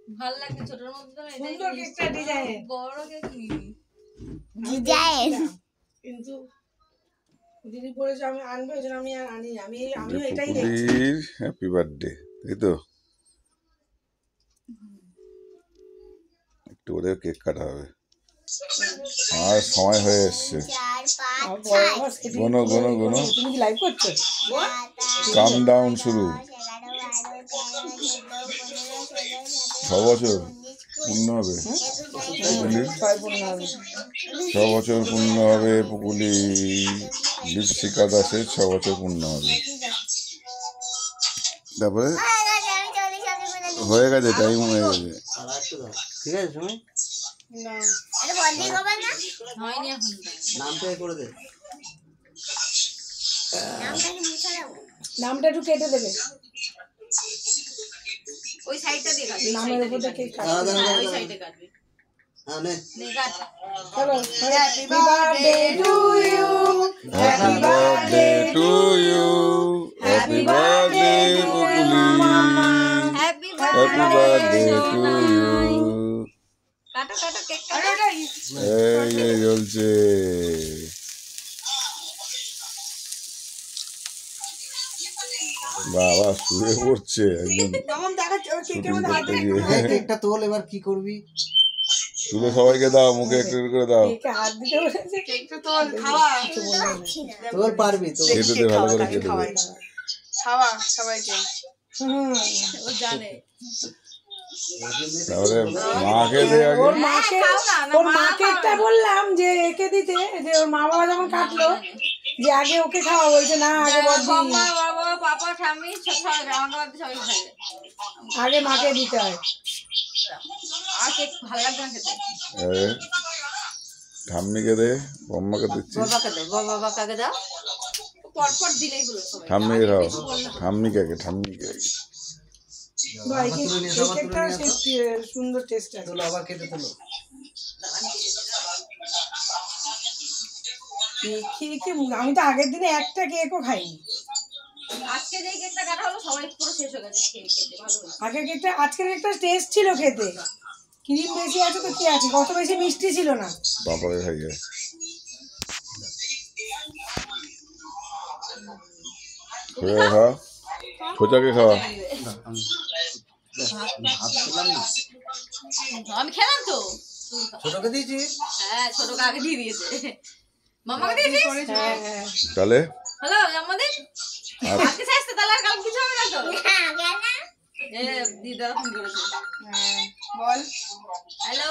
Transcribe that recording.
ভালো লাগছে ছোটর মধ্যে না, সুন্দর কেকটা ডিজাইন, বড় কেক নিবি ডিজাইন কিন্তু দিদি বলেছে আমি আনবো, ওই জন্য আমি আর আনি। আমিও এটাই দেখছি। পুকুলির হ্যাপি বার্থডে, তাই তো? একটু করে কেক কাটা হবে, আর সময় হয়ে এসছে। 4 5 গোনো গোনো গোনো, তুমি কি লাইভ করছো? কাম ডাউন শুরু। 6 বছর পূর্ণ হবে পুকুলির, 6 বছর পূর্ণ হবে পুকুলি। দীপশিকা দাসের 6 বছর পূর্ণ হবে। তারপরে হয়ে গেছে, টাইম হয়ে গেছে। ঠিক আছে তুমি হয়নি এখন নামটা করে দে, নামটা একটু কেটে দেবে, ওই সাইডটা দিয়ে কাটবি, নামের উপর থেকে ওই সাইডে কাটবি। হ্যাঁ নে নে কাট। চলো। Happy birthday to you, happy birthday to you, happy birthday Pukuli, happy happy birthday to you. কাটো কাটো কেক কাটো। এই যে জ্বলছে, বাবা শুয়ে পড়ছে একদম কেমন দেখাচ্ছে ওই কেকের শুটিং মধ্যে হাত করতে দিয়ে? গিয়ে। কেকটা তোল, এবার কি করবি? তুলে সবাইকে দাও, মুখে একটু একটু করে দাও। কেকে হাত দিতে বলেছে। কেকটা তো খাওয়া তোল পারবি তো? কেটে দে, ভালো করে কেটে দে। খাওয়া সবাইকে, হুম, ও জানে। তাহলে মাকে দে আগে। ওর মাকে, খাও না, না, ওর মা মাকে একটা বললাম যে একে দিতে, যে ওর মা বাবা যখন কাটলো যে আগে ওকে খাওয়া, বলছে না আগে বড়দি, বাবা বাবা পাপা ঠাম্মি সবাই আমাকে বাদ সবাই খাবে, আগে মাকে দিতে হয়। আর কেক ভালো লাগবে না খেতে। এ, ঠাম্মিকে দে, বম্মাকে দিচ্ছি। বাবাকে দাও, বাবা কাকে দাও, পরপর দিলেই হলো সবাই। ঠাম্মিকে খাও, ঠাম্মিকে আগে, ঠাম্মিকে আগে। ভাই কেকটা সুন্দর টেস্ট আছে। তোলো, আবার কেটে তোলো। খেয়ে খেয়ে আমি তো আগের দিনে একটা কেকও খাইনি। আজকে যে কেকটা কাটা হলো সবাই পুরো শেষ হয়ে গেছে খেয়ে খেতে, ভালো হয়েছে। আগের কেকটা, আজকের কেকটা টেস্ট ছিল খেতে, ক্রিম বেশি আছে তো কি আছে, কত বেশি মিষ্টি ছিল না। বাবাকে খাইয়ে খোঁজা খাওয়া, খোঁজাকে খাওয়া। আমি খেলাম তো, ছোটকে দিয়েছি। হ্যাঁ ছোট কাকে দিয়ে দিয়েছে, মামাকে দিয়েছিস। হ্যাঁ হ্যাঁ, তাহলে হ্যালো আমাদের আজকে শেষ তো, তাহলে আর কাল কিছু হবে না তো। দিদা ফোন করেছে, বল হ্যালো।